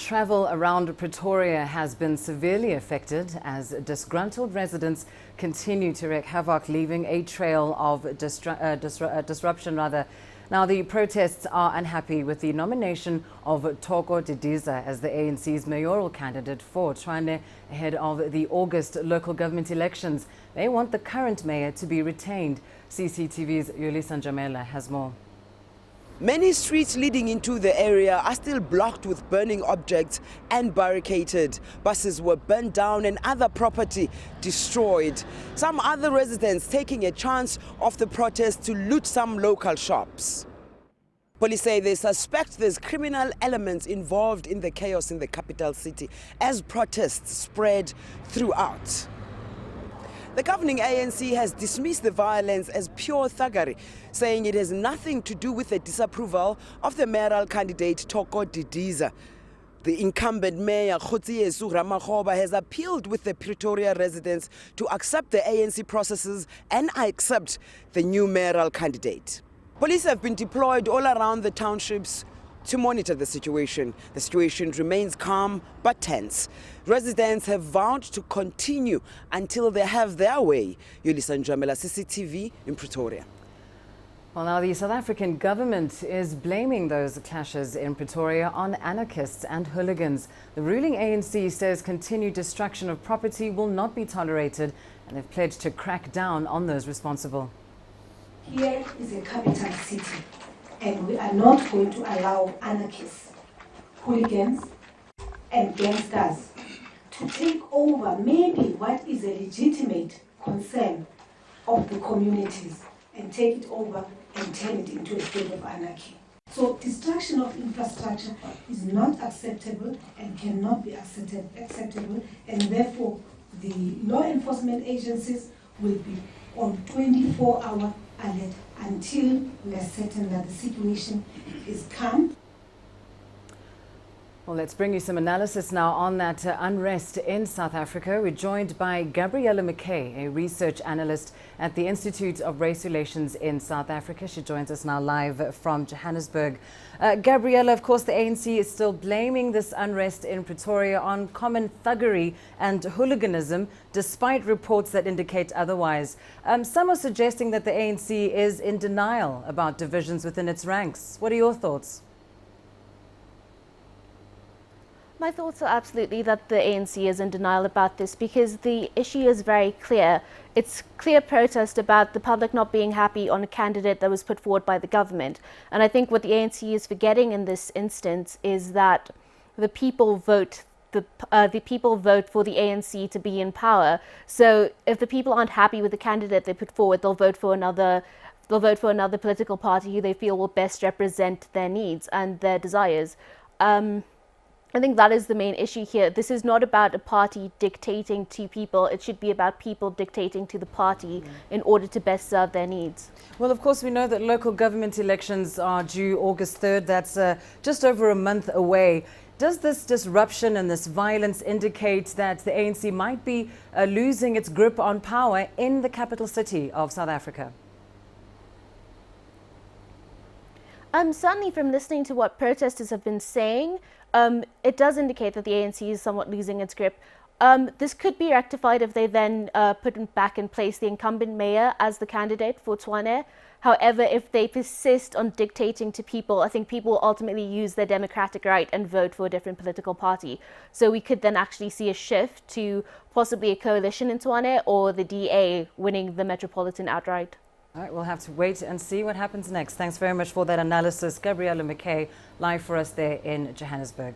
travel around Pretoria has been severely affected as disgruntled residents continue to wreak havoc, leaving a trail of disruption. Now, the protests are unhappy with the nomination of Thoko Didiza as the ANC's mayoral candidate for Tshwane ahead of the August local government elections. They want the current mayor to be retained. CCTV's Yolisa and Njamela has more. Many streets leading into the area are still blocked with burning objects and barricaded. Buses were burned down and other property destroyed. Some other residents taking a chance of the protest to loot some local shops. Police say they suspect there's criminal elements involved in the chaos in the capital city as protests spread throughout. The governing ANC has dismissed the violence as pure thuggery, saying it has nothing to do with the disapproval of the mayoral candidate Thoko Didiza. The incumbent mayor has appealed with the Pretoria residents to accept the ANC processes and accept the new mayoral candidate. Police have been deployed all around the townships to monitor the situation. The situation remains calm but tense. Residents have vowed to continue until they have their way. Yolisa and Njamela, CCTV in Pretoria. Well, now the South African government is blaming those clashes in Pretoria on anarchists and hooligans. The ruling ANC says continued destruction of property will not be tolerated, and they've pledged to crack down on those responsible. Here is a capital city, and we are not going to allow anarchists, hooligans, and gangsters to take over maybe what is a legitimate concern of the communities and take it over and turn it into a state of anarchy. So destruction of infrastructure is not acceptable and cannot be acceptable, and therefore the law enforcement agencies will be on 24-hour alert until we are certain that the situation is calm. Well, let's bring you some analysis now on that unrest in South Africa. We're joined by Gabriella McKay, a research analyst at the Institute of Race Relations in South Africa. She joins us now live from Johannesburg. Gabriella, of course, the ANC is still blaming this unrest in Pretoria on common thuggery and hooliganism, despite reports that indicate otherwise. Some are suggesting that the ANC is in denial about divisions within its ranks. What are your thoughts? My thoughts are absolutely that the ANC is in denial about this because the issue is very clear. It's clear protest about the public not being happy on a candidate that was put forward by the government. And I think what the ANC is forgetting in this instance is that the people vote the people vote for the ANC to be in power. So if the people aren't happy with the candidate they put forward, they'll vote for another political party who they feel will best represent their needs and their desires. I think that is the main issue here. This is not about a party dictating to people. It should be about people dictating to the party in order to best serve their needs. Well, of course, we know that local government elections are due August 3rd. That's just over a month away. Does this disruption and this violence indicate that the ANC might be losing its grip on power in the capital city of South Africa? Certainly from listening to what protesters have been saying, it does indicate that the ANC is somewhat losing its grip. This could be rectified if they then put back in place the incumbent mayor as the candidate for Tshwane. However, if they persist on dictating to people, I think people will ultimately use their democratic right and vote for a different political party. So we could then actually see a shift to possibly a coalition in Tshwane or the DA winning the Metropolitan outright. All right, we'll have to wait and see what happens next. Thanks very much for that analysis. Gabriella McKay, live for us there in Johannesburg.